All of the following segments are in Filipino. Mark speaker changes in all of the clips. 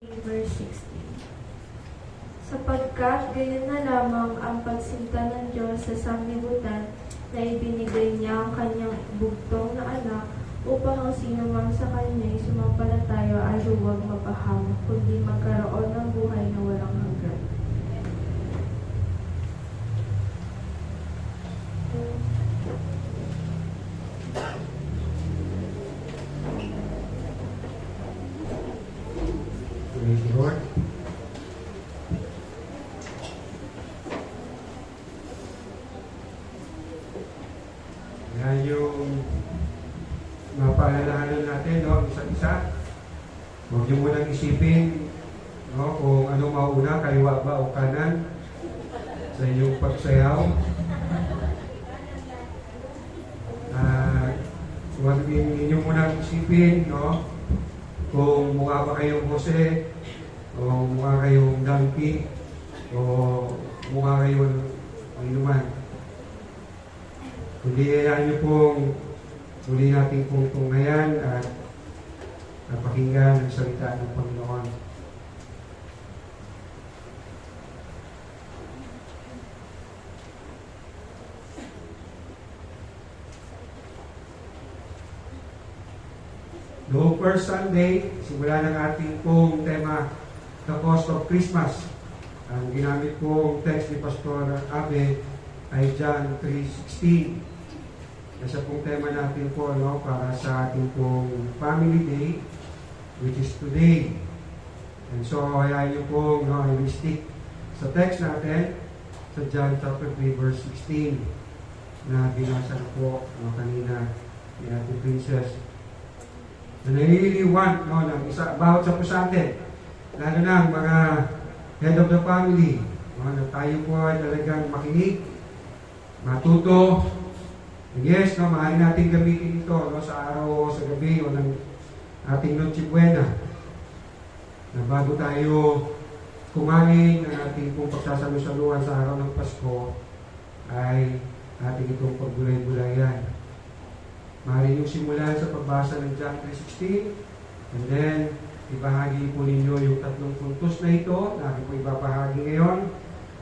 Speaker 1: Verse 16. Sapagkat gayon na lamang ang pagsinta ng Diyos sa sanglibutan na ibinigay niya ang kanyang bugtong na anak upang ang sinumang sa kanya'y sumampalataya ay huwag mapahamak, kundi magkaroon ng buhay na walang hanggan.
Speaker 2: Praise the Lord. Yan yung mapaalalahanan natin, no? Isa-isa. Huwag niyo munang isipin, no? Kung ano mauna, kaliwa ba o kanan sa inyong pagsayaw. Huwag niyo munang isipin, no? Kung mukha ba kayong Jose, o mukha kayong donkey, o mukha kayong inuman. Kundi hayaan niyo pong muli natin pong tunghayan at napakinggan ang salita ng Panginoon. Noong first Sunday, simula ng ating pong tema, The Cost of Christmas. Ang ginamit pong text ni Pastor Abe ay John 3:16. Nasa pong tema natin po, no, para sa ating pong Family Day, which is today. And so, hayaan niyo pong, no, I will stick sa text natin sa John chapter 3 verse 16 na binasa na po, no, kanina ni Ate Princess. And I really want, no, ng isa, bawat sa po sa atin, lalo na ang mga head of the family, no, na tayo po ay talagang makinig, matuto. And yes, no, maaari natin gamitin ito, no, sa araw o sa gabi o ng ating Noche Buena, na bago tayo kumain ng ating pong pagsasalusaluhan sa araw ng Pasko, ay ating itong paggulay-gulayan. Maaari yung simulan sa pagbasa ng John 3:16, and then ibahagi po ninyo yung 3 puntos na ito na aking po ibabahagi ngayon.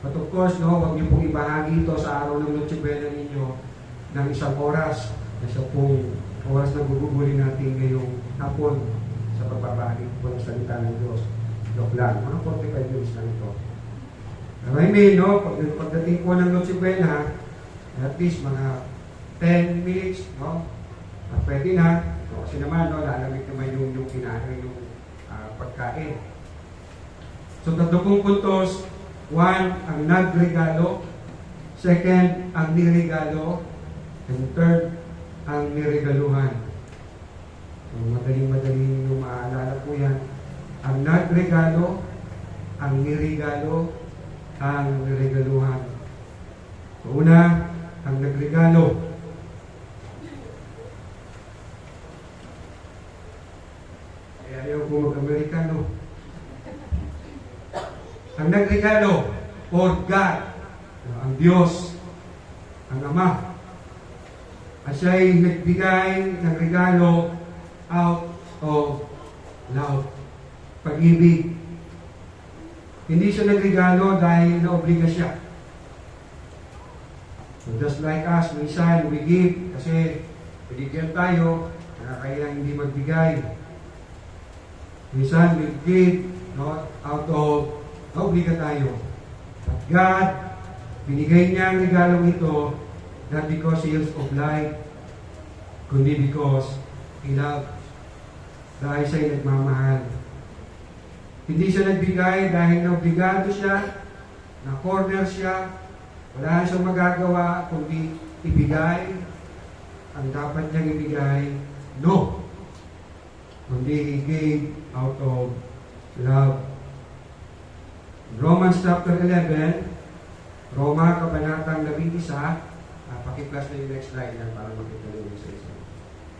Speaker 2: But of course, no, huwag niyo pong ibahagi ito sa araw ng Noche Buena ninyo ng 1 oras. Kasi pong oras na gugugulin natin ngayong hapon sa pagbabahagi po ng salita ng Diyos. Joke lang, mga 45 minutes lang ito. I mean, no, pagdating po ng Noche Buena, at least mga 10 minutes, no, pwede na. No, kasi naman, no, lalamig naman yung kinain, yung pagkain. So, 3 puntos. 1, ang nagregalo. 2, ang niregalo. And 3, ang niregaluhan. So, madaling yung maaalala po yan. Ang nagregalo, ang niregalo, ang niregaluhan. So, una, ang nagregalo. Ayaw po mag-Amerikano. Ang nagregalo, for God, ang Diyos, ang Ama. At siya'y nagbigay ng regalo out of love, pag-ibig. Hindi siya nagregalo dahil naobliga siya. So just like us, minsan we give kasi binigyan tayo, kaya hindi magbigay. Minsan we give, no, out of naobliga tayo. But God, binigay niya ang regalong ito not because He is of light, kundi because He loves. Dahil siya'y nagmamahal. Hindi siya nagbigay dahil naobligado siya, na-corner siya, wala siyang magagawa kundi ibigay ang dapat niyang ibigay. No. Kundi He gave out of love. Romans chapter 11, Roma kabanatang 11, pakiplas na yung next slide lang para makita nyo yung isa-isa.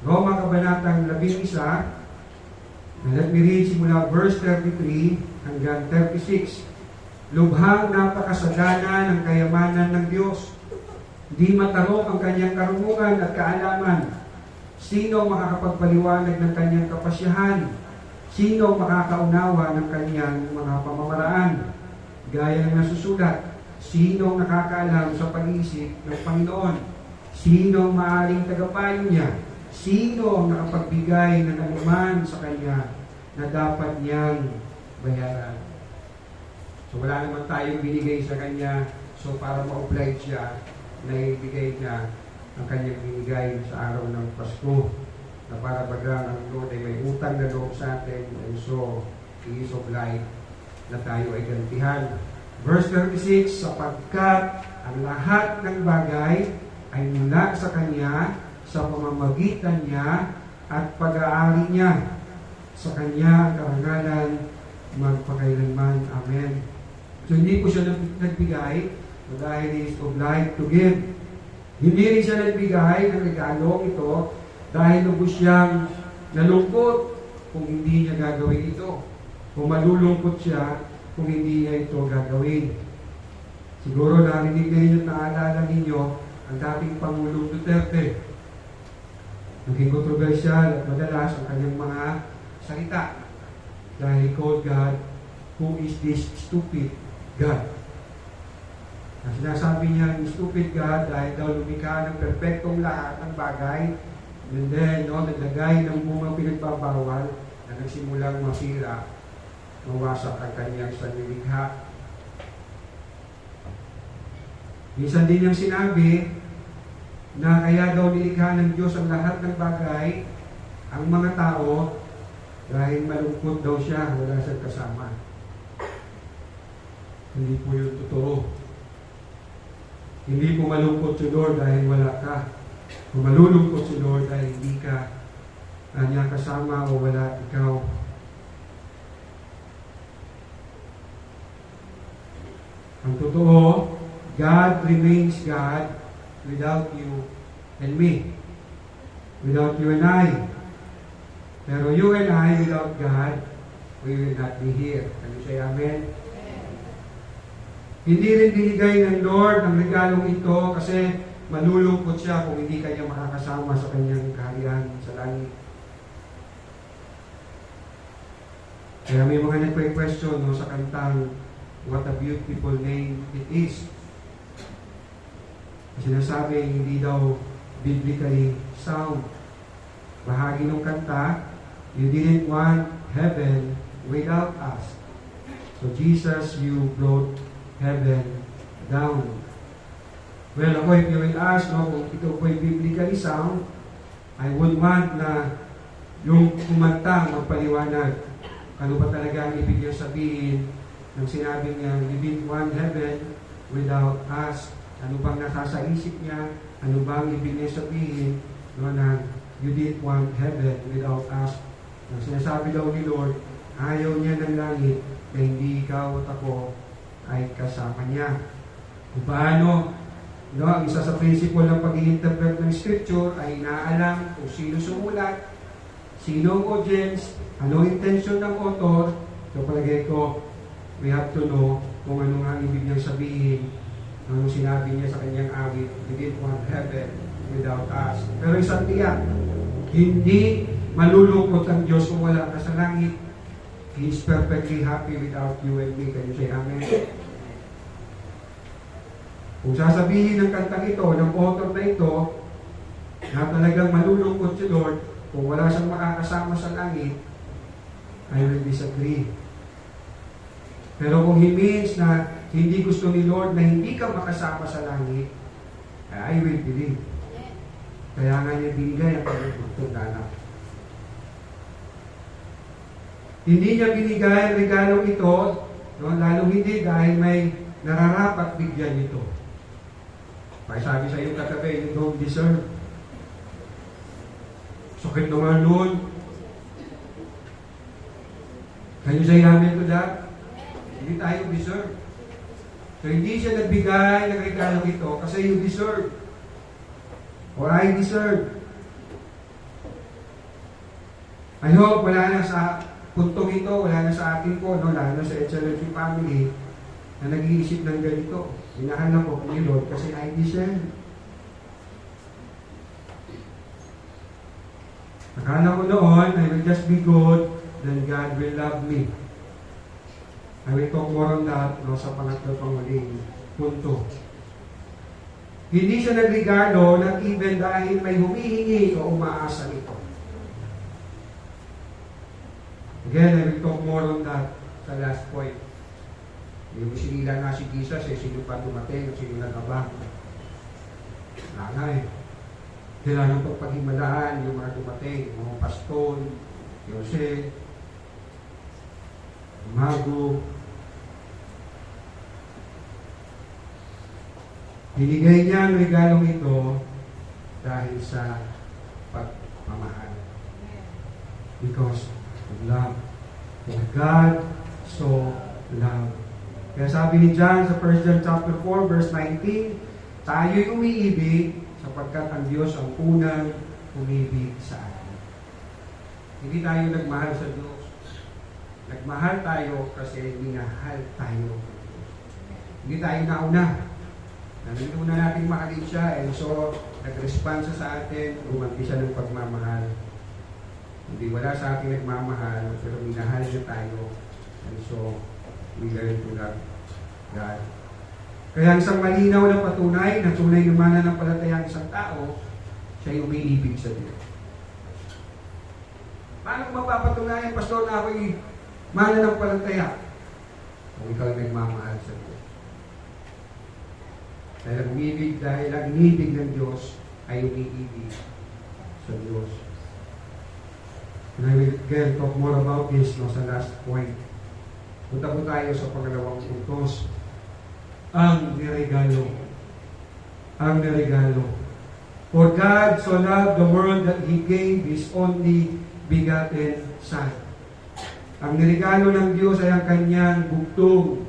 Speaker 2: Roma kabanatang 11, and let me read simula verse 33 hanggang 36. Lubhang napakasagana ng kayamanan ng Diyos. Di matarok ang kanyang karunungan at kaalaman. Sino makakapagpaliwanag ng kanyang kapasyahan? Sino makakaunawa ng kanyang mga pamamaraan? Gaya ng nasusulat, sino nakakaalam sa pag-iisip ng Panginoon? Sino ang maaaring tagapayo niya? Sino ang nakapagbigay ng anuman sa kanya na dapat niyang bayaran? So wala naman tayong binigay sa kanya, so para ma-oblige siya, naibigay niya ang kanyang binigay sa araw ng Pasko, na para bagang ang Lord ay may utang na loob sa atin, and so He is obliged na tayo ay gantihan. Verse 36, sapagkat ang lahat ng bagay ay mula sa Kanya, sa pamamagitan niya at pag-aari niya. Sa Kanya ang karangalan magpakailanman. Amen. So hindi po siya nagbigay dahil He is obliged to give. Hindi rin siya nagbigay ng regalong ito dahil lubos siyang nalungkot kung hindi niya gagawin ito. Kung malulungkot siya kung hindi niya ito gagawin. Siguro narinig na ninyo at naalala ninyo ang dating Pangulong Duterte. Naging kontrobersyal at madalas ang kanyang mga salita. Dahil he called God, who is this stupid God? Na sinasabi niya, stupid God, dahil daw lumikha ng perfectong lahat ng bagay, and then, naglagay ng mga pinagbabawal na nagsimulang masira, mawasak ang kanyang sanlilikha. Minsan din niyang sinabi na kaya daw nilikha ng Diyos ang lahat ng bagay, ang mga tao, dahil malungkot daw siya, wala siyang kasama. Hindi po yun totoo. Hindi po malungkot si Lord dahil wala ka. Kung malulungkot si Lord dahil hindi ka niya kasama o wala ikaw. Ang totoo, God remains God without you and me. Without you and I. Pero you and I, without God, we will not be here. Can you say amen? Hindi rin binigay ng Lord ang regalong ito kasi malulungkot siya kung hindi kanya makakasama sa kanyang kaharian sa langit. Kaya may mga nagpe-question sa kantang What a Beautiful Name It Is. Sinasabi hindi daw biblically sound. Bahagi ng kanta, you didn't want heaven without us. So Jesus, you brought heaven down. Well, ako, if you will ask, kung ito po'y biblically sound, I would want na yung kumanta magpaliwanag. Ano ba talaga ang ibig niya sabihin nang sinabi niya, you didn't want heaven without us. Ano bang nasa isip niya? Ano bang ibig niya sabihin na you didn't want heaven without us? Ang sinasabi daw ni Lord, ayaw niya ng langit na hindi ikaw at ako ay kasama niya. Kung paano, ang isa sa principle ng pag-i-interpret ng Scripture ay inaalam kung sino sumulat, sino ang audience, ano ang intention ng author. So palagay ko, we have to know kung ano nga ibig niyang sabihin, ano sinabi niya sa kanyang awit, you didn't want heaven without us. Pero isang tiyak, hindi malulungkot ang Diyos kung wala ka sa langit. He is perfectly happy without you and me. Can you say amen? Kung sasabihin ng kantang ito, ng author na ito, na talagang malulungkot si Lord, kung wala siyang makakasama sa langit, I will disagree. Pero kung he means na hindi gusto ni Lord na hindi ka makasama sa langit, I will believe. Kaya nga niya binigay ang kanyang pagtundana. Hindi niya binigay ang regalong ito, lalong hindi dahil may nararapat bigyan ito. Kaya sabi sa iyong katabi, you don't deserve. Sakit naman nun. Can you say amen to that? Hindi tayo deserve. So hindi siya nagbigay ng regalong ito kasi you deserve. Or I deserve. I hope wala na sa puntong ito, wala na sa atin po, lalo na sa HLFC family, na nag-iisip ng ganito. Hinahanap ko ni Lord kasi I deserve. Akala ko noon, I will just be good then God will love me. I will talk more on that sa pangatlo pang huling punto. Hindi siya nagregalo not even dahil may humihingi o umaasa nito. Again, I will talk more on that sa last point. Yung sinila nga si Jesus, sino pa dumating, sino nagabang. Wala nga kailangan pagpaghimalaan yung mga dumating, yung mga pastor, Jose, Mago. Binigay niya ang regalong ito dahil sa pagmamahal. Because of love. For God so loved. Kaya sabi ni John sa 1 John chapter 4 verse 19, tayo'y umiibig sapagkat ang Diyos ang unang umibig sa atin. Hindi tayo nagmahal sa Diyos. Nagmahal tayo kasi minahal tayo. Hindi tayo nauna. Naminuna natin mahalin siya, and so nag-respond siya sa atin, umanti siya ng pagmamahal. Hindi wala sa atin nagmamahal, pero minahal niya tayo, and so we learn to love God. Kaya ang isang malinaw na patunay, na tunay na mananampalataya ang isang tao, siya'y umiibig sa Diyos. Paano mapapatunayan, Pastor, na ako'y mananampalataya? Kung ikaw nagmamahal sa Diyos. Dahil ang inibig ng Diyos ay umiibig sa Diyos. And I will again talk more about this sa last point. Punta po tayo sa pangalawang puntos. Ang niregalo. Ang niregalo. For God so loved the world that He gave His only begotten Son. Ang niregalo ng Diyos ay ang kanyang bugtong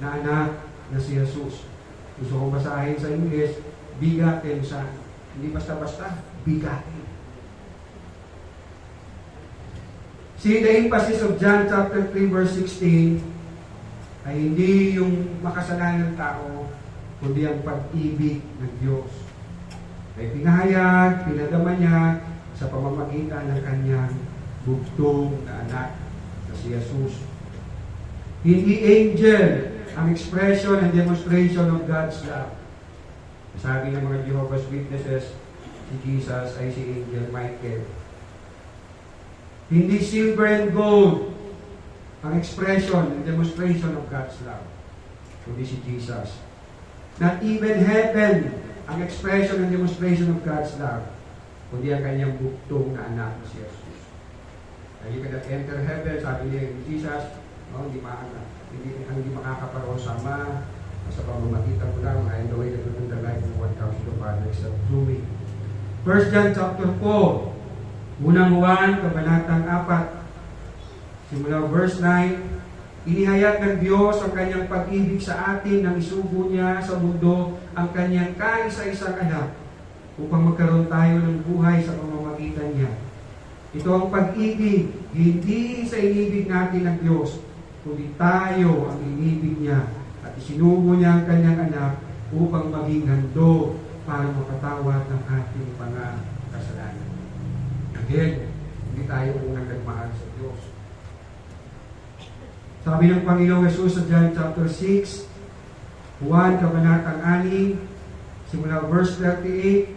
Speaker 2: na anak na si Jesus. Gusto kong basahin sa English, begotten Son. Hindi basta-basta, begotten. See, the emphasis of John chapter 3 verse 16 ay hindi yung makasalanan ng tao, kundi ang pag-ibig ng Diyos. Ay pinahayag, pinadama niya sa pamamagitan ng kanyang bugtong na anak na si Jesus. Hindi angel ang expression and demonstration of God's love. Sabi ng mga Jehovah's Witnesses, si Jesus ay si Angel Michael. Hindi silver and gold ang expression and demonstration of God's love, kundi si Jesus. Not even heaven ang expression and demonstration of God's love, kundi ang kanyang bugtong na anak na si Jesus. You cannot enter heaven, sabi niya ni Jesus, hindi makakaparoon sa Ama sa pamamagitan mo lang, I am the way, the truth, and the life, no one comes to the Father except through me. 1 John chapter 4, unang Juan, kabanatang 4, simula verse 9, inihayag ng Diyos ang kanyang pag-ibig sa atin nang isugo niya sa mundo ang kanyang kaisa-isang anak upang magkaroon tayo ng buhay sa pamamagitan niya. Ito ang pag-ibig, hindi sa inibig natin ng Diyos, kundi tayo ang inibig niya at isinugo niya ang kanyang anak upang maging handog para makatawad ng ating mga kasalanan. Again, hindi tayo unang nagmahal sa Diyos. Sabi ng Panginoong Jesus sa John chapter 6, 1, kabanatang 6, simula verse 38,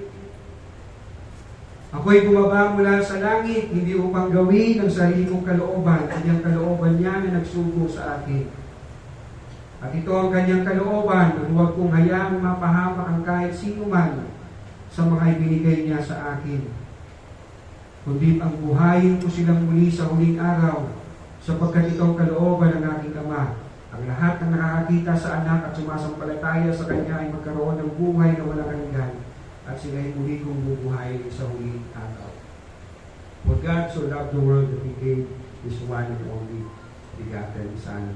Speaker 2: ako'y bumaba mula sa langit, hindi upang gawin ang sarili kong kalooban, kundi ang kalooban niya na nagsugo sa akin. At ito ang kanyang kalooban, na huwag kong hayaang mapahamak ang kahit sino man sa mga ibinigay niya sa akin. Kundi ang buhayin ko silang muli sa huling araw, sapagkat ito ang kalooban ng aking Ama. Ang lahat ng nakakakita sa anak at sumasampalataya sa kanya ay magkaroon ng buhay na walang hanggan, at sila'y muli kong bubuhayin sa huling araw. For God so loved the world that He gave His one and only begotten Son.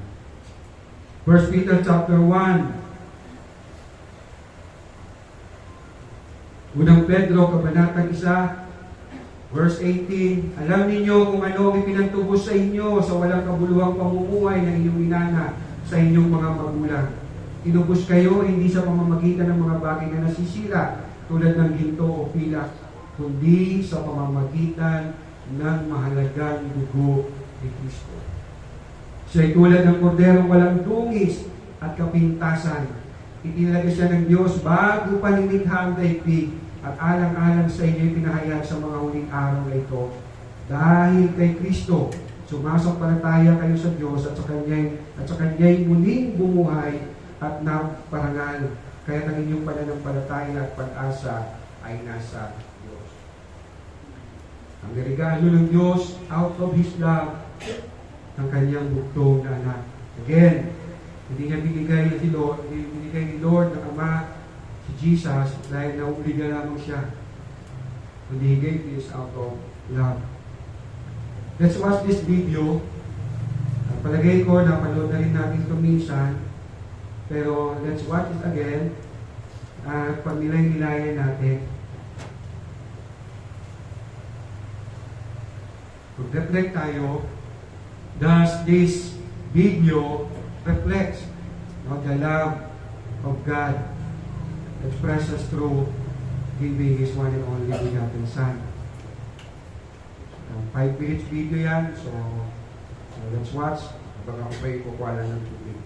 Speaker 2: 1 Peter chapter 1, unang Pedro, kabanatang 1, verse 18, alam ninyo kung ano ang ipinagtubos sa inyo sa walang kabuluhang pamumuhay ng inyong inana sa inyong mga magulang. Tinubos kayo hindi sa pamamagitan ng mga bagay na nasisira, tulad ng ginto o pilak, kundi sa pamamagitan ng mahalagang dugo ni Kristo. Siya'y tulad ng korderong walang dungis at kapintasan. Itinalaga siya ng Diyos bago pa nilikha ang daigdig at alang-alang sa inyo'y pinahayag sa mga huling araw na ito. Dahil kay Kristo, sumasampalataya kayo sa Diyos at sa Kanya'y muling bumuhay at naparangal. Kaya ang inyong pananampalataya at pag-asa ay nasa Diyos. Ang regalo ng Diyos out of His love ng Kanyang bugtong na anak. Again, hindi niya binigay ni Lord ng Ama si Jesus dahil nauuliga lamang siya. Kundi He gave this out of love. Let's watch this video. At palagay ko, napanood na rin natin ito minsan. Pero let's watch it again. At pag-nilay-nilayan natin. Mag-reflect tayo. Does this video reflects the love of God expresses through giving His one and only begotten Son? 5 minutes video yan. So let's watch. Habang ako pa'y kukuha lang ng tubig.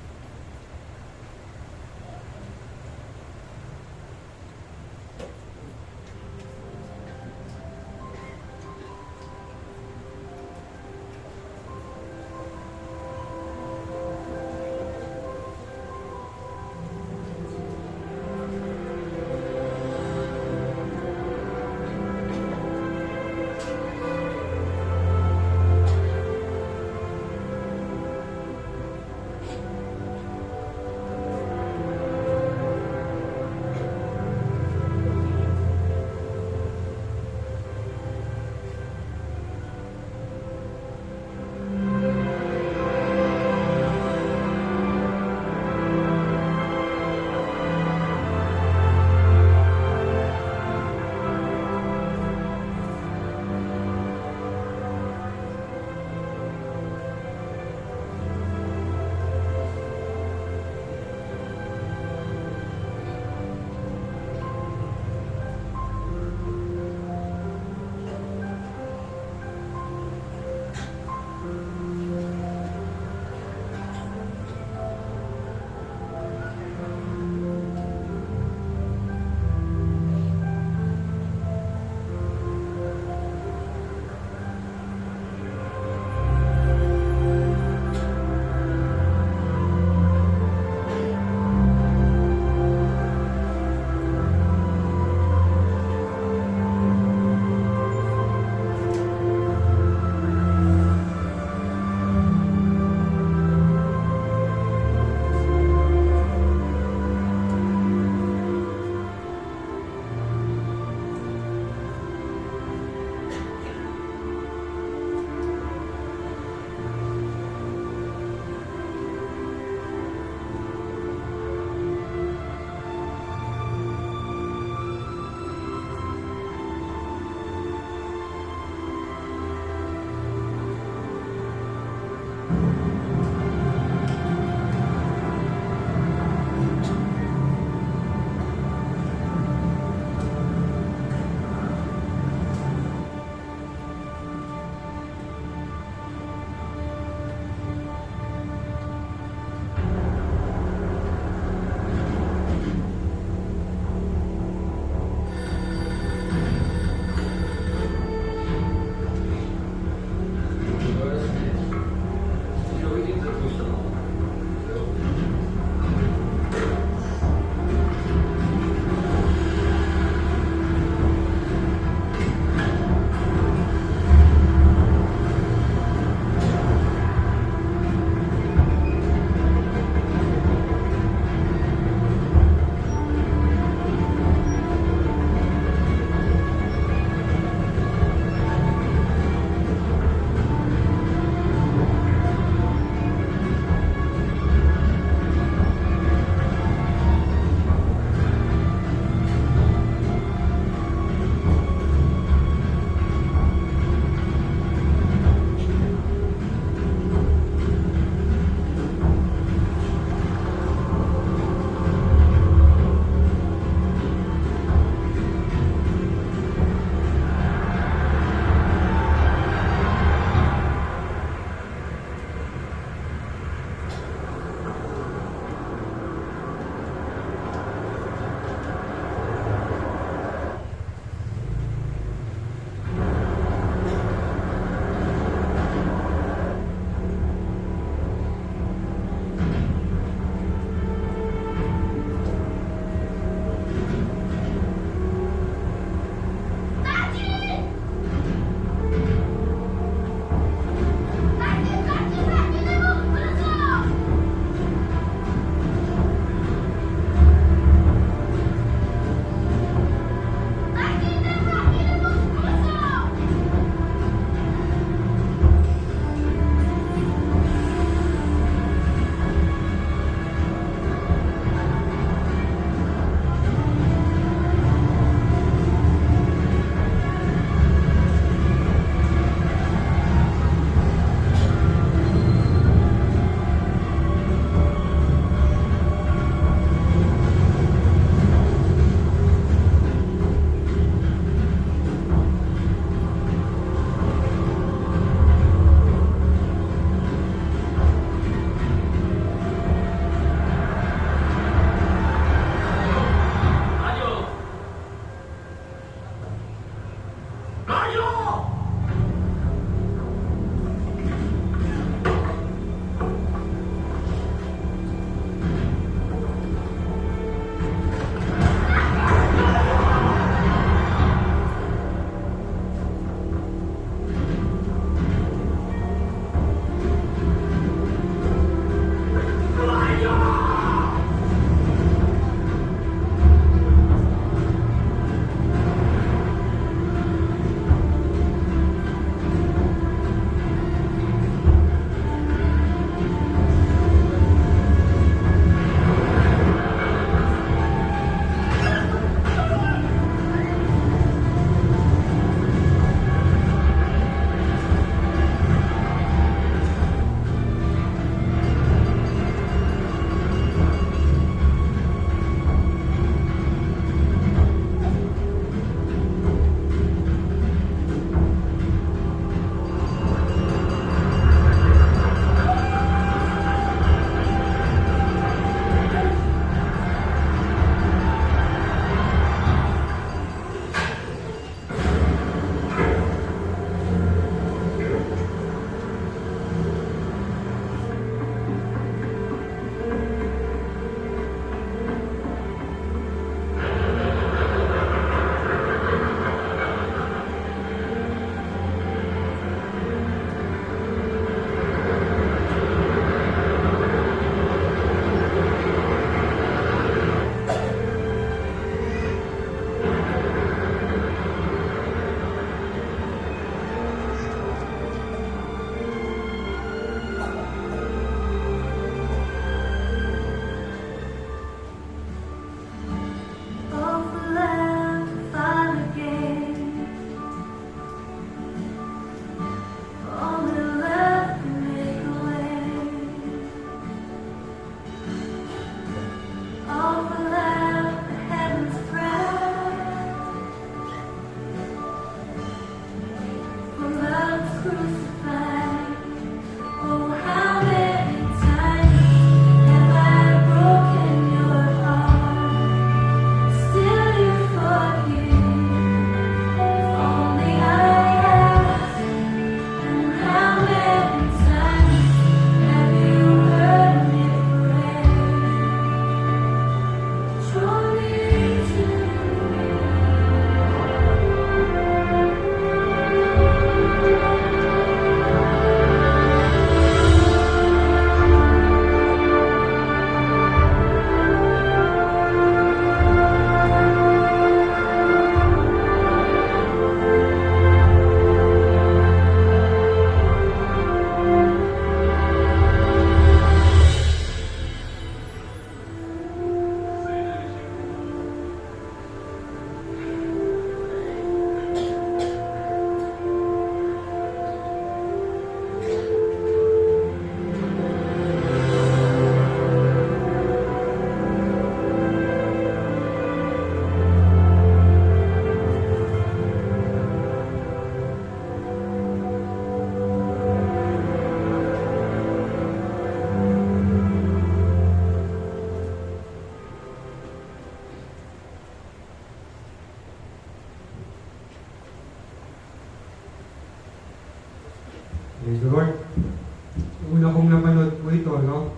Speaker 2: no?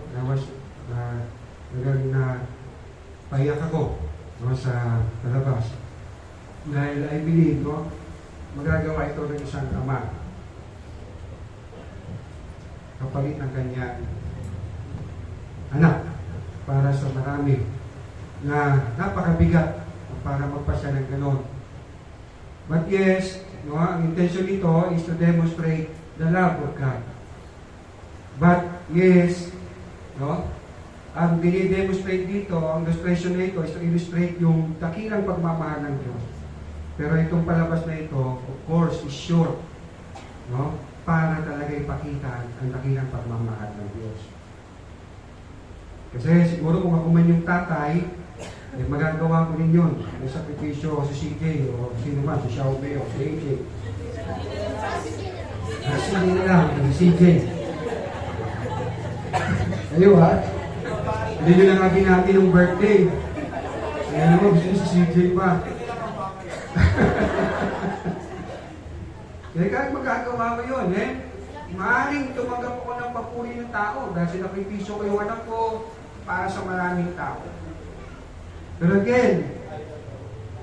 Speaker 2: Hanggang na payak ako, no, sa palabas. Dahil I believe, no, magagawa ito ng isang ama kapalit ng kanyang anak para sa marami na napakabigat para magpasya ng ganon. But yes, no, ang intention nito is to demonstrate the love of God. But yes, no, ang dinidemonstrate dito, ang illustration na ito is to illustrate yung dakilang pagmamahal ng Diyos. Pero itong palabas na ito, of course, is short, no, para talaga ipakita ang dakilang pagmamahal ng Diyos. Kasi siguro kung ako man yung tatay, eh, magagawa ko rin yun. May sakripisyo si CJ o sino man, si Xiaomi o si AJ. Kasi nila lang, si CJ. Ayaw ha? Hindi nyo lang natin natin yung birthday. Kaya naman, gusto nyo si CJ pa. Kaya kahit magagawa ko yun, maaaring tumanggap ako ng papuri ng tao dahil sinakripisyo ko yung anak ko para sa maraming tao. Pero again,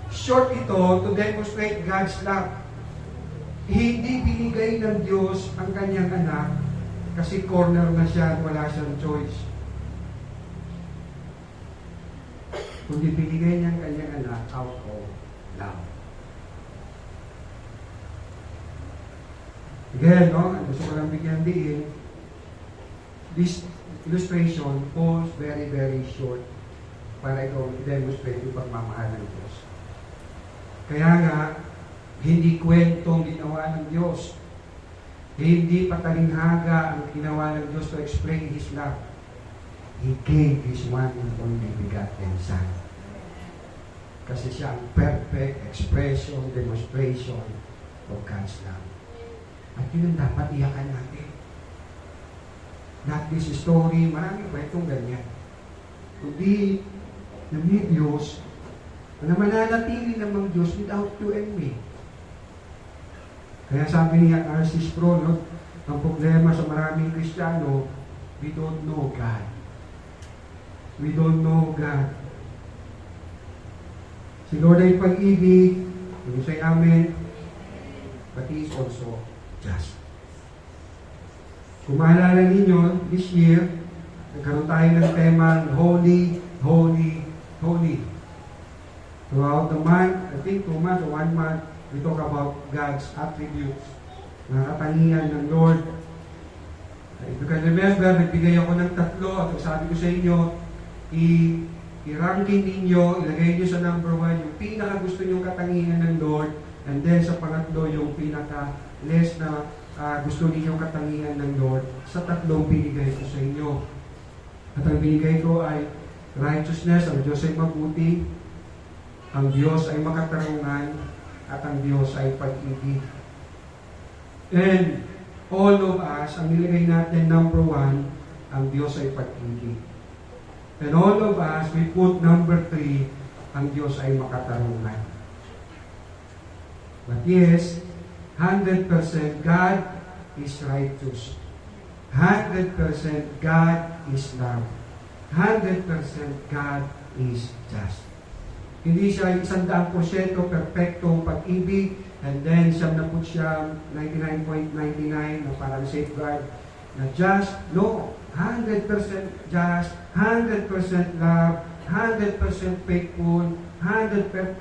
Speaker 2: short ito to demonstrate God's love. Hindi binigay ng Diyos ang kanyang anak kasi corner na siya at wala siyang choice. Kundi binigay niya ang kanyang anak out of love. Again, no? Gusto ko lang bigyan diin. This illustration falls very, very short para ikaw i-demonstrate yung pagmamahal ng Diyos. Kaya nga, hindi kwentong ginawa ng Diyos. Hindi patalinghaga ang ginawa ng Diyos to explain His love. He gave His one and only begotten Son. Kasi siya ang perfect expression, demonstration of God's love. At yun ang dapat iyakan natin. Not this story, maraming kwentong ganyan. Kundi, namin Diyos, na mananatili namang Diyos without you and me. Kaya sabi niya, R.C. Sproul, no, ang problema sa maraming Kristiyano, we don't know God. We don't know God. Si Lord ay pag-ibig, yung say amen, but He is also just. Kung maalala ninyo, this year, nagkaroon tayo ng tema, Holy, Holy, Holy. Throughout the month, I think 2 months or 1 month, we talk about God's attributes, na katangian ng Lord. If you can remember, nagbigay ako ng 3 at sabi ko sa inyo, i-ranking ninyo, ilagay nyo sa number 1 yung pinaka gusto nyo katangian ng Lord, and then sa pangatlo yung pinaka less na gusto ninyong katangian ng Lord sa 3 binigay ko sa inyo. At ang binigay ko ay righteousness, ang Diyos ay mabuti, ang Diyos ay makatarungan, at ang Diyos ay pag-ibig. And all of us, ang nilagay natin number 1, ang Diyos ay pag-ibig. And all of us, we put number 3, ang Diyos ay makatarungan. But yes, 100% God is righteous. 100% God is love. 100% God is just. Hindi siya 100% perfectong pag-ibig, and then siyam na po siya 99.99 na parang safeguard na just. No, 100% just, 100% love, 100% faithful, 100%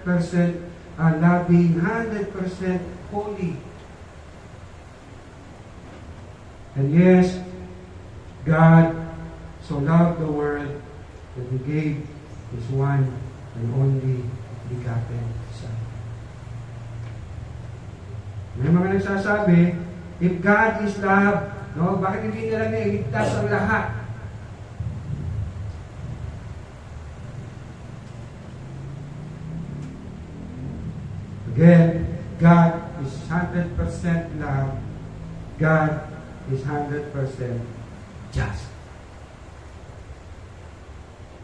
Speaker 2: loving, 100% holy. And yes, God so loved the world that He gave His one and only begotten Son. May mga nagsasabi, if God is love, no, bakit hindi nila na iligtas ang lahat? Again, God is 100% love. God is 100% just.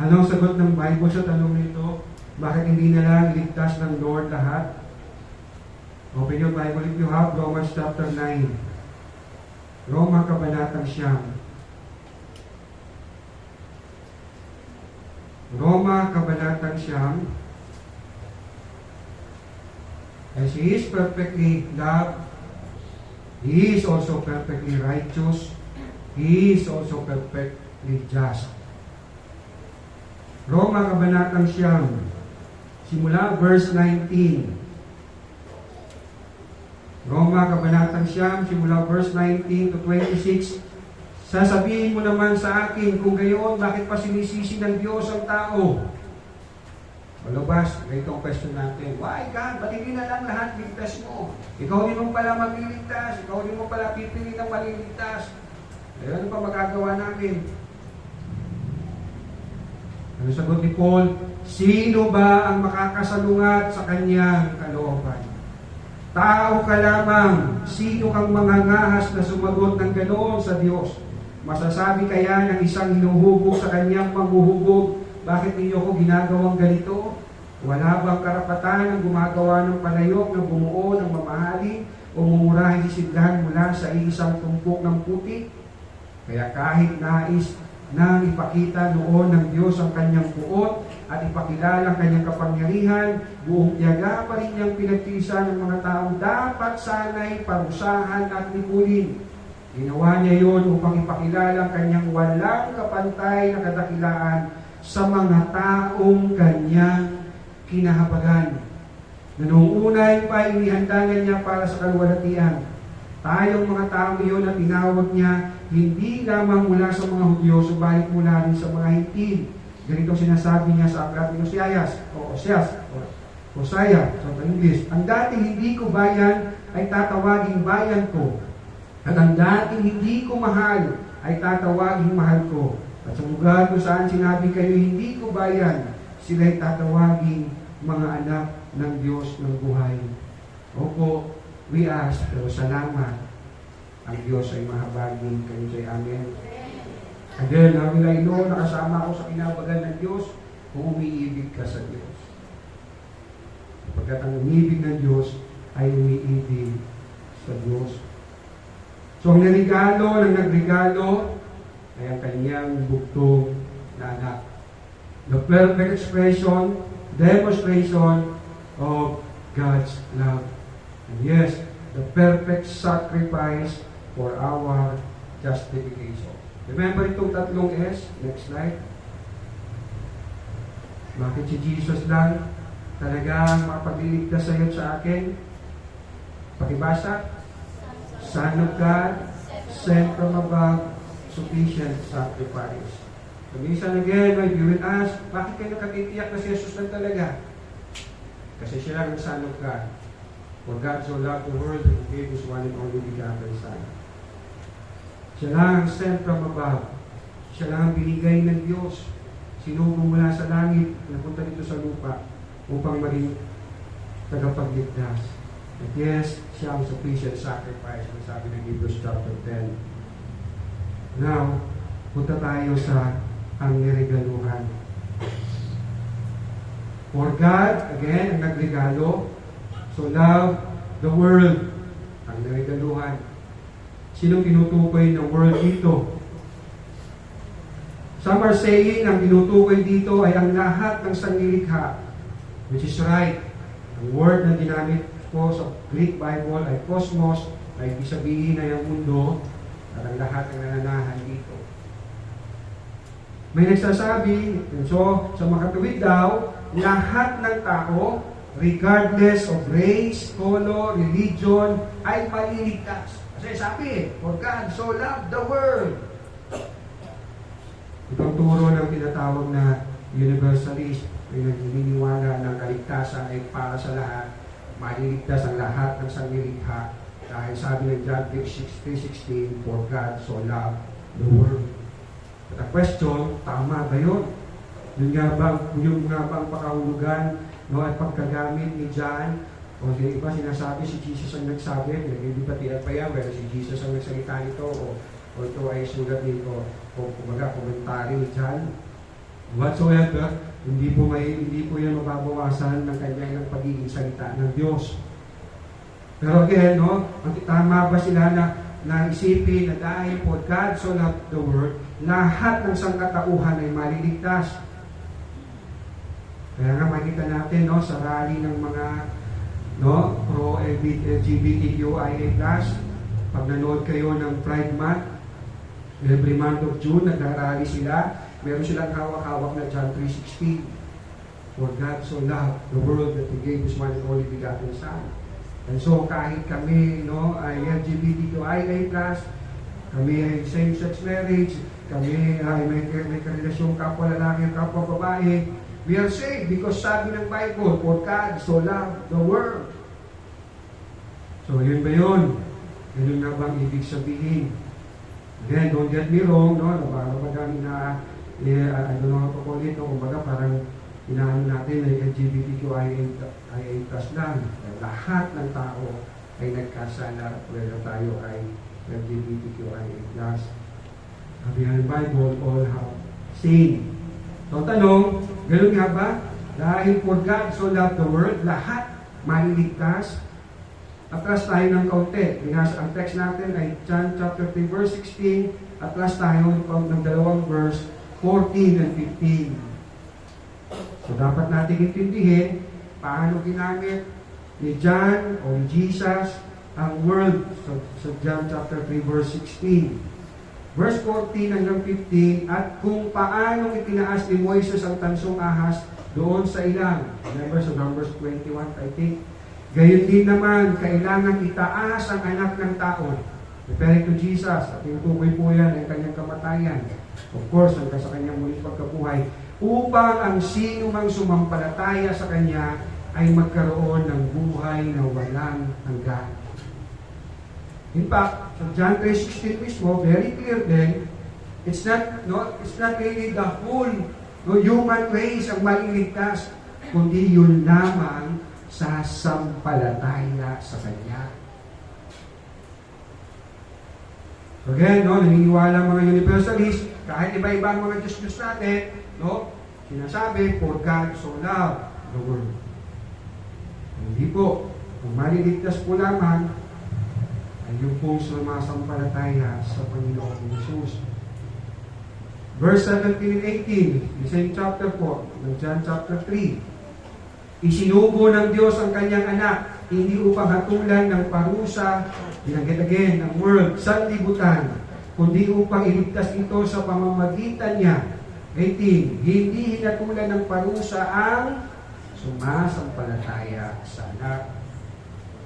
Speaker 2: Anong sagot ng Bible sa tanong nito? Bakit hindi na lang iligtas ng Lord lahat? Open your Bible if you have, Romans chapter 9. Roma kabanatang 9. Roma, Kabanatang 9. As He is perfectly loved, He is also perfectly righteous, He is also perfectly just. Roma, Kabanatang 9, simula verse 19. Roma, Kabanatang 9, simula verse 19 to 26. Sasabihin mo naman sa akin, kung gayon, bakit pa sinisisi ng Diyos ang tao? Malabas, ganito ang question natin. Why God? Ba't hindi na lang lahat ligtas mo? Ikaw din mo pala magliligtas. Ikaw din mo pala pipili ng maliligtas. Eh, ano pa magagawa namin? Ano sagot ni Paul? Sino ba ang makakasalungat sa kanyang kalooban? Tao ka lamang. Sino kang mangangahas na sumagot ng ganoon sa Diyos? Masasabi kaya ng isang hinuhubog sa kanyang panghuhubog, bakit ninyo ko ginagawang ganito? Wala bang karapatan ang gumagawa ng palayok na bumuo ng mamahalin o mumurahin sisidlahan mula sa isang tumpok ng putik? Kaya kahit nais nang ipakita noon ng Diyos ang kanyang puot at ipakilala ang kanyang kapangyarihan, buong tiyaga pa rin niyang pinagtisa ng mga taong dapat sana'y parusahan at likulin. Ginawa niya yon upang ipakilala ang kanyang walang kapantay na kadakilaan sa mga taong kanyang kinahabagan. Na noong unay pa inihandangan niya para sa kalwalatian. Tayong mga taong iyon na tinawag niya, hindi lamang mula sa mga Hudyo, subalit mula rin sa mga Hintil. Ganito sinasabi niya sa aklat ni Hosea, sa English. Ang dating hindi ko bayan ay tatawaging bayan ko. At ang dating hindi ko mahal ay tatawaging mahal ko. At sa lugar kung saan sinabi kayo hindi ko bayan, sila'y tatawaging mga anak ng Diyos ng buhay. Opo, we ask, pero salamat. Ang Diyos ay mahabagin. Kayo say amen. Again, how will I know na kasama ako sa kinabagan ng Diyos kung umiibig ka sa Diyos? Pagkat ang umiibig ng Diyos ay umiibig sa Diyos. So, ang nagregalo ng nagregalo ay ang kanyang bugtong na anak. The perfect expression, demonstration of God's love. And yes, the perfect sacrifice for our justification. Remember itong tatlong S? Next slide. Bakit si Jesus lang talagang makapagliligtas sa iyo sa akin? Pakibasa. Son of God, sent from above, sufficient sacrifice. So, minsan again, if you will ask, bakit kayo nakatitiyak na si Jesus lang talaga? Kasi siya lang ang Son of God. For God so loved the world that He gave His one and only begotten Son. Siya lang ang sent from above. Siya lang ang binigay ng Diyos. Sinugo mula sa langit, napunta dito sa lupa upang maging tagapagligtas. At yes, siya ang sufficient sacrifice, ang sabi ng Hebrews chapter 10. Now, punta tayo sa ang niregaluhan. For God, again, ang nagregalo, so love the world, ang niregaluhan. Sinong tinutukoy ng world dito? Some are saying, ang tinutukoy dito ay ang lahat ng sanglilikha, which is right. Ang word na ginamit po sa Greek Bible ay cosmos, ay ibig sabihin ay ang mundo at ang lahat ng nananahan dito. May nagsasabi, so sa makatuwid daw, lahat ng tao, regardless of race, color, religion, ay maliligtas. Kasi sabi, for God so loved the world. Itong turo ng tinatawag na universalist, ay naniniwala ng kaligtasan ay para sa lahat. Maliligtas ang lahat ng sanglilikha dahil sabi ng John 3:16, for God so loved the world. But the question, tama ba yun? Yung nga bang pakahulugan at pagkagamit ni John, o yung iba sinasabi si Jesus ang nagsabi, hindi pati pa yan, pero si Jesus ang nagsalita nito, o ito ay sulat nito, o kumbaga komentary ni John. Whatsoever, hindi po yan mababawasan ng kanyang pagiging salita ng Diyos. Pero again, tama ba sila na isipin na dahil for God so loved the world, lahat ng sangkatauhan ay maliligtas? Kaya nga makita natin, no, sa rally ng mga pro-LGBTQIA+, pag nanood kayo ng Pride Month, every month of June, nagrarally sila, meron silang hawak-hawak na John 3:16. For God so loved the world that He gave His one and only begotten Son. And so kahit kami ay LGBTQIA+, kami ay same-sex marriage, kami ay may karelasyong kapwa lalaki at kapwa babae, we are saved because sabi ng Bible, for God so loved the world. So yun ba yun? Yun na bang ibig sabihin? Again, don't get me wrong, madami na, I don't know how to call it, kumbaga parang inaano natin ay LGBTQIA+ lang. Lahat ng tao ay nagkasala whether tayo ay LGBTQIA+. Sabi ng Bible, all have sinned. So tanong, gano'n nga ba? Dahil for God so loved the world, lahat maliligtas. Atras tayo ng kaunti. Ang text natin ay John chapter 3 verse 16. Atras tayo ng dalawang verse 14 and 15. So dapat natin intindihin paano ginamit ni John o ni Jesus ang word sa John chapter 3 verse 16. Verse 14 hanggang 15, at kung paano itinaas ni Moises ang tansong ahas doon sa ilang. Remember sa Numbers 21, I think. Gayon din naman, kailangan itaas ang anak ng tao. Referring to Jesus, at tinutukoy po yan ang kanyang kamatayan. Of course, hanggang sa kanyang muling pagkabuhay. Upang ang sino mang sumampalataya sa kanya ay magkaroon ng buhay na walang hanggan. In fact, sa John 3:16 mismo, very clear din, it's not really the whole human race ang maliligtas, kundi yun lamang sa sampalataya sa Kanya. So again, naniniwala mga universalists, kahit iba-iba ang mga Diyos natin, sinasabi, for God so loved the world. Hindi po. Kung maliligtas po lamang, ay yung pong sumasampalataya sa Panginoong Jesus. Verse 17 and 18, the same chapter po, ng John chapter 3. Isinugo ng Diyos ang kanyang anak, hindi upang hatulan ng parusa, again, ng world, sanlibutan, kundi upang iligtas ito sa pamamagitan niya. 18, hindi hinatulan ng parusa ang sumasampalataya sa anak.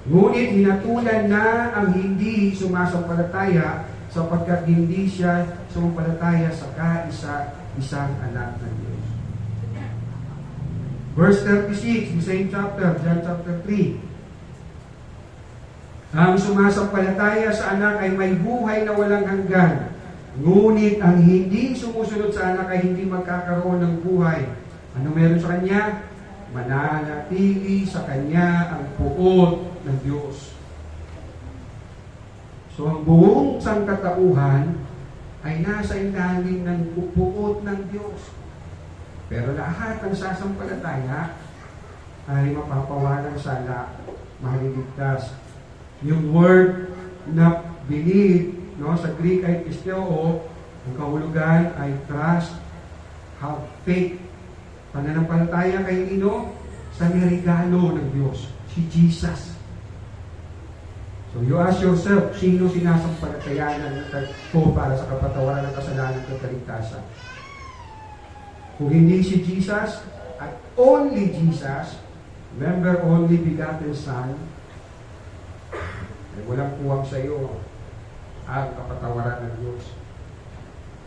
Speaker 2: Ngunit hinatulan na ang hindi sumasampalataya sapagkat hindi siya sumampalataya sa kaisa-isang anak ng Diyos. Verse 36, the same chapter, John chapter 3. Ang sumasampalataya sa anak ay may buhay na walang hanggan. Ngunit ang hindi sumusunod sa anak ay hindi magkakaroon ng buhay. Ano meron sa kanya? Mananatili sa kanya ang puot ng Diyos. So ang buong sangkatauhan ay nasa ilalim ng puot ng Diyos. Pero lahat ng sasampalataya ay mapapawalang sala, maliligtas. Yung word na believe, sa Greek ay pisteo, ang kahulugan ay trust, have faith. Pananampalataya kay Ino sa nirigalo ng Diyos, si Jesus. So you ask yourself, sino sinasampalatayanan ko para sa kapatawaran ng kasalanan at kaligtasan? Kung hindi si Jesus, at only Jesus, remember, only begotten Son, ay walang puwang sa iyo ang kapatawaran ng Diyos,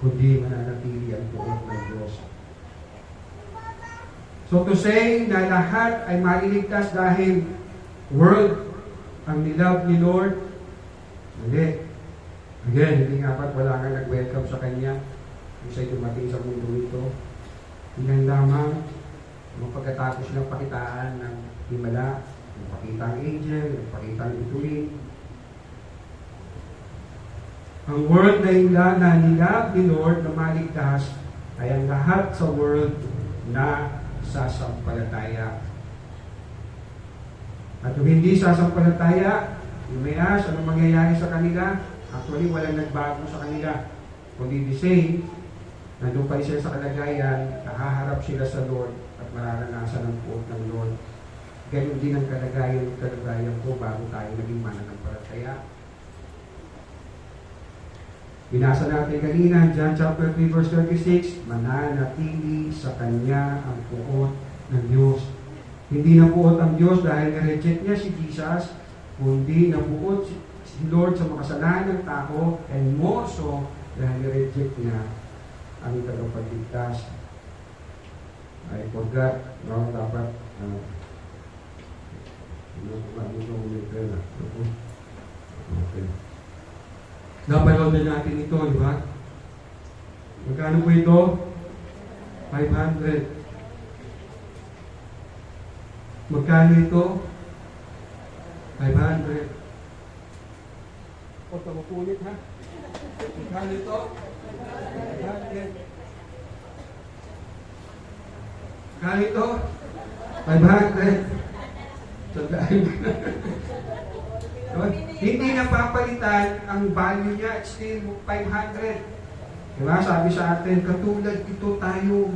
Speaker 2: kundi mananatili ang puwang ng Diyos. So to say na lahat ay maliligtas dahil world ang nilove ni Lord, hindi. Again, hindi nga ba't wala kang nag-welcome sa Kanya kung siya'y dumating sa mundo ito. Yan lamang, pagkatapos ng pakitaan ng himala, yung pakita ang angel, yung pakita ang ituloy. Ang world na nilove ni Lord na maligtas ay ang lahat sa world na sasampalataya. At kung hindi sasampalataya, you may ask, anong mangyayari sa kanila? Actually, walang nagbago sa kanila. Kundi the same, nandun pa rin sila sa kalagayan, nakaharap sila sa Lord at mararanasan ang puot ng Lord. Ganyan din ang kalagayan ko bago tayo naging mananampalataya. Binasa natin kanina, John chapter 3 verse 36, mananatili sa Kanya ang puot ng Diyos. Hindi nabuot ang Diyos dahil na-reject niya si Jesus, kundi nabuot si Lord sa makasalanan ng tao, and more so dahil na-reject niya ang tagapagligtas. I forgot, no, dapat okay. Napanood na natin ito, di ba? Magkano po ito? 500. Magkano ito? 500. O, tamapulit ha? Magkano ito? 500. Magkano ito? 500. Hindi napapalitan ang value niya, it's still 500. Diba? Sabi sa atin, katulad ito tayo.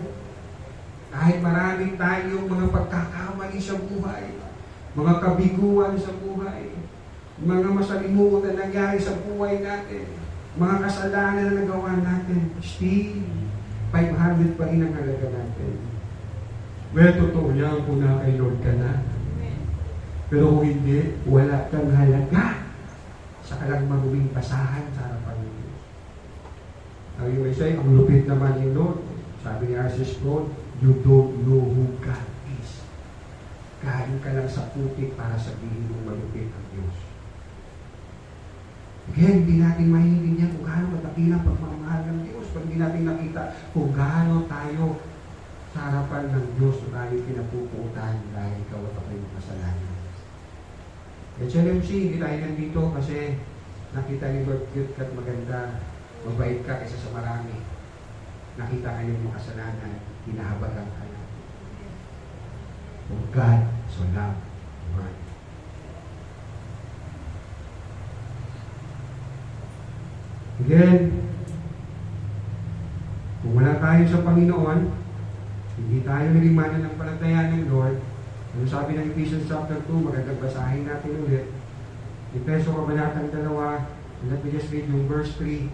Speaker 2: Kahit marami tayong mga pagkakamali sa buhay, mga kabiguan sa buhay, mga masalimutan na nangyari sa buhay natin, mga kasalanan na nagawa natin, still 500 pa rin ang halaga natin. Well, totoo yan kung na kay Lord ka na. Pero kung hindi, wala kang halaga sa kalang maruming basahan sa harapan ng Diyos. Ang may say, ang lupit naman ni Lord. Sabi ni R.C. Sproul, you don't know who God is. Galing ka lang sa putik para sabihin mong malupit ang Diyos. Again, hindi natin maintindihan kung gaano kadakilang pagmamahal ng Diyos. Pag hindi natin nakita kung gaano tayo sa harapan ng Diyos na tayo pinapuputan dahil ikaw at ako'y kasalanan. HLMC, hindi tayo nandito kasi nakita ni Lord cute at maganda, mabait ka kaysa sa marami. Nakita kayong makasalanan, hinahabagan ka na. For God so loved the world. Again, kung wala tayo sa Panginoon, hindi tayo naging mananampalataya ng Lord. Ano sabi ng Ephesians chapter 2, magandang basahin natin ulit. Efeso kabanatang 2, let me just read yung verse 3.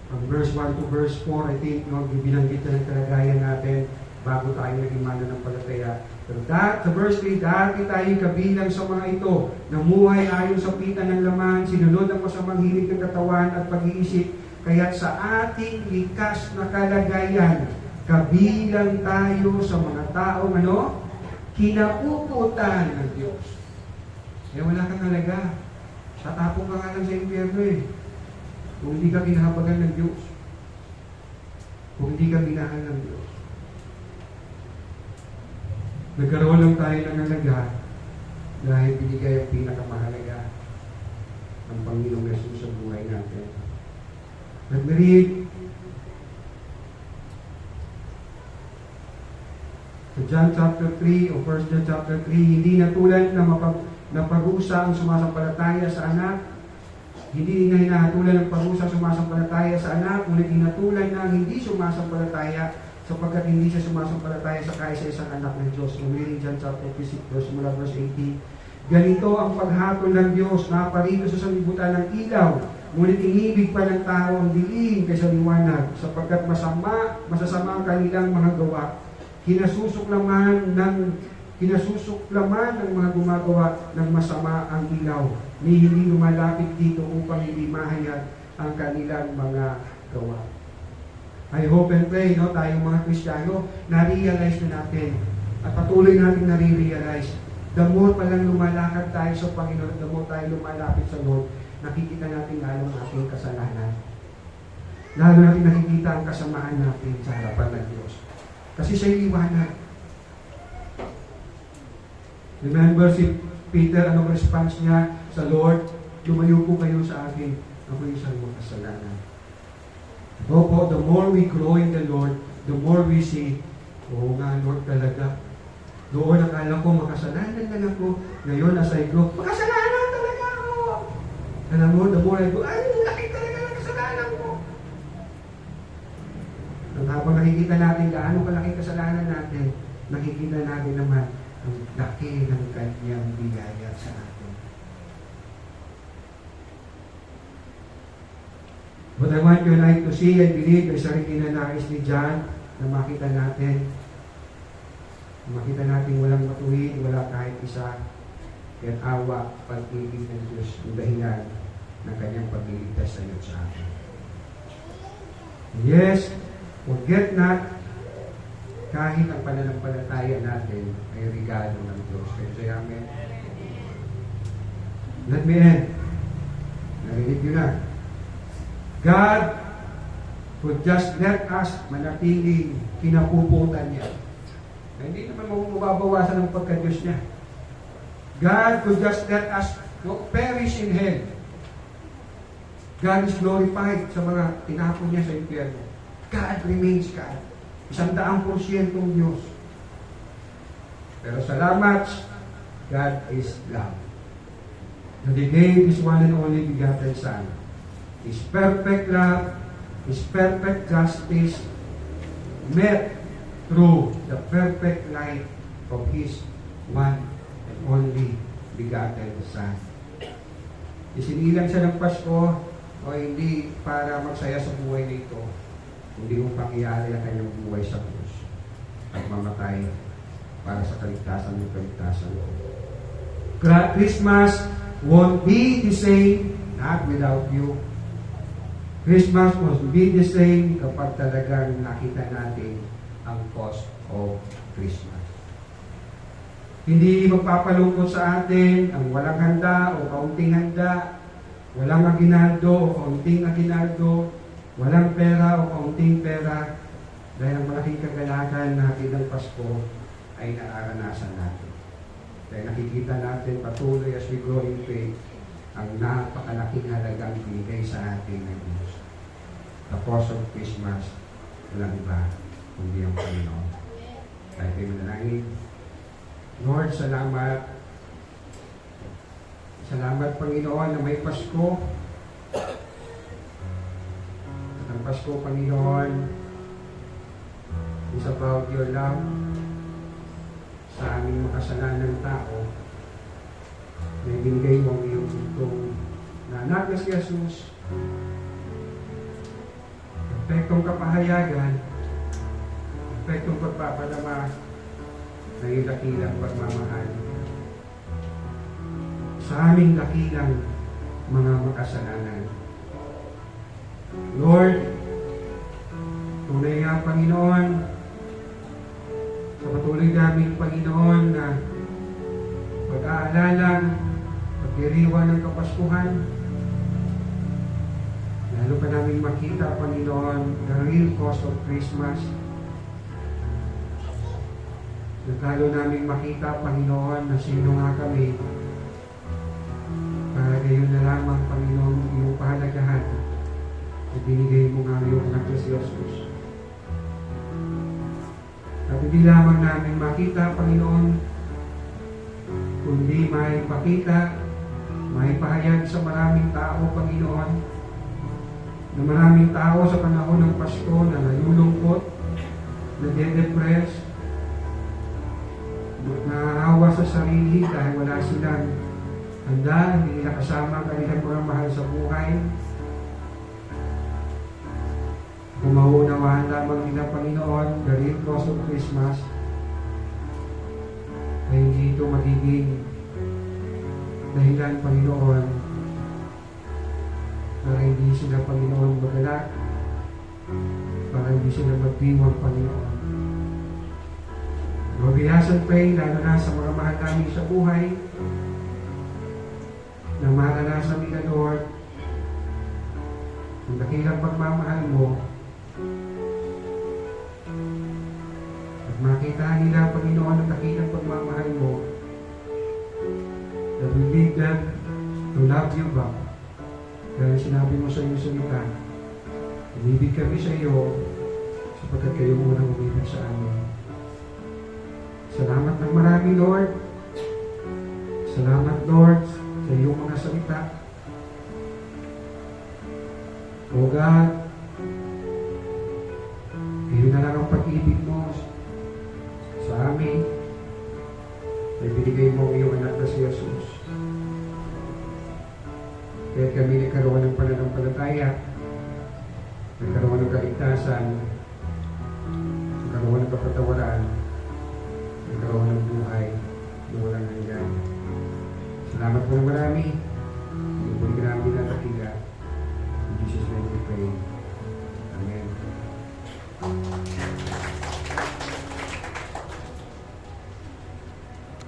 Speaker 2: From verse 1 to verse 4, I think, no, binanggit na ng kalagayan natin bago tayo naging mananampalataya. Pero sa verse 3, dati tayo kabilang sa mga ito, namuhay ayon sa pita ng laman, sinunod ang masamang hilig ng katawan at pag-iisip, kaya't sa ating likas na kalagayan, kabilang tayo sa mga taong kinapuputan ng Diyos. Eh wala kang halaga. Tatapong ka nga lang sa impyerno eh. Kung hindi ka kinahabagan ng Diyos. Kung hindi ka minahal ng Diyos. Nagkaroon lang tayo ng halaga dahil binigay ang pinakamahalaga ng Panginoong Yesus sa buhay natin. Let me read John chapter 3 o 1 John chapter 3, hindi na tulad na parusa ang sumasampalataya sa anak. Hindi na hinahatulan ng parusa sumasampalataya sa anak, ngunit hinatulan na hindi sumasampalataya sapagkat hindi siya sumasampalataya sa kaisa-isang anak ng Diyos. Reading John chapter 3, verse 18. Ganito ang paghatol ng Diyos, naparito sa sanlibutan ng ilaw, ngunit inibig pa ng tao ang dilim kaysa liwanag, sapagkat masasama ang kanilang mga gawa. Kinasusuklaman ng mga gumagawa ng masama ang ilaw, ni hindi lumalapit dito upang hindi mahayag ang kanilang mga gawa. I hope and pray, tayong mga Kristiyano, na-realize na natin at patuloy natin na-realize. The more palang lumalakad tayo sa Panginoon, the more tayo lumalapit sa Lord, nakikita natin lalo ang ating kasalanan. Lalo natin nakikita ang kasamaan natin sa harapan ng Diyos. Kasi siya'y liwanag. Remember si Peter, anong response niya sa Lord? Lumayo po kayo sa akin. Ako'y isang makasalanan. Opo, the more we grow in the Lord, the more we see, oo nga Lord talaga. Doon akala ko makasalanan lang ako. Ngayon as I grow, makasalanan talaga ako. Alam mo, the more I go, ay, laki talaga ng kasalanan ko. habang nakikita natin gaano kalaki kasalanan natin, nakikita natin naman ang laki ng kanyang biyaya sa atin. What I want you and I to see and believe ay sarili na nais ni John na makita natin walang matuwid, wala kahit isa. Kaya awa, pag-ibig ng Diyos ang dahilan ng kanyang pagliligtas sa iyo sa atin. Yes, forget not, kahit ang pananampalataya natin ay regalo ng Diyos. Kaya say amen. Let me end. Narinig nyo na. God would just let us manatiling kinapuputan niya. Na hindi naman mababawasan ng pagka-Diyos niya. God could just let us perish in hell. God is glorified sa mga tinapon niya sa impyerno. God remains God. 100% Diyos. Pero salamat, God is love. And He gave His one and only begotten Son. His perfect love, His perfect justice, met through the perfect life of His one and only begotten Son. Isinilang siya ng Pasko o hindi para magsaya sa buhay nito, hindi upang iyari ang kanyang buhay sa krus at mamatay para sa kaligtasan ng kaligtasan. Christmas won't be the same not without you. Christmas must be the same kapag talagang nakita natin ang cost of Christmas. Hindi magpapalungkot sa atin ang walang handa o kaunting handa, walang aginaldo o kaunting aginaldo, walang pera o kaunting pera, dahil ang malaking kagalakan natin ng Pasko ay nararanasan natin. Dahil nakikita natin patuloy as we grow in faith ang napakalaking halagang binigay sa atin ng Diyos. The cost of Christmas, walang iba, kundi ang Panginoon. Tayo kayo manalangin. Lord, salamat. Salamat, Panginoon, na may Pasko. At ang Pasko, Panginoon, is about your love sa aming makasalanang tao na ibinigay mo ang iyong bugtong na anak na si Jesus. Perfectong kapahayagan, perfectong pagpapadama ng iyong dakilang pagmamahal sa aming dakilang mga makasalanan. Lord, tunay nga, Panginoon, sa patuloy namin, Panginoon, na pag-aalalang pagdiriwan ng Kapaskuhan, lalo pa namin makita, Panginoon, the real cost of Christmas. At lalo namin makita, Panginoon, na sino nga kami para gayon na lamang, Panginoon, iyong pahalagahan at binigay mo nga iyong anak na si Jesus. At hindi lamang namin makita, Panginoon, kundi may pakita, may pahayag sa maraming tao, Panginoon, na maraming tao sa panahon ng Pasko na nalulungkot, nade-depress, nahahawa sa sarili dahil wala silang handa, hindi nila kasama ang kanilang mga mahal sa buhay. Kung mauunawaan lamang nila, Panginoon, the real cost of Christmas, ay hindi ito magiging dahilan, Panginoon, para hindi sila, Panginoon, magalak, para hindi sila magdiwang, Panginoon. Lord, we ask and pray, lalo na sa mga mahal namin sa buhay, na maranasan nila, Lord, ang dakilang pagmamahal mo, at makita nila, Panginoon, ang dakilang pagmamahal mo, that will lead them to love you back. Kaya sinabi mo sa iyong salita, umibig kami sa iyo, sapagkat kayo munang umibig sa amin. Salamat ng marami, Lord. Salamat, Lord, sa iyong mga salita. O God, kayo pag-ibig mo sa amin, ay binigay mo ang iyong anak na si Jesus. Kaya kami nagkaroon ng pananampalataya, nagkaroon ng kaligtasan, nagkaroon ng kapatawaran, nagkaroon ng buhay na walang hanggan. Salamat po ng marami. Hindi po namin dinatakiga. In Jesus' name we pray. Amen.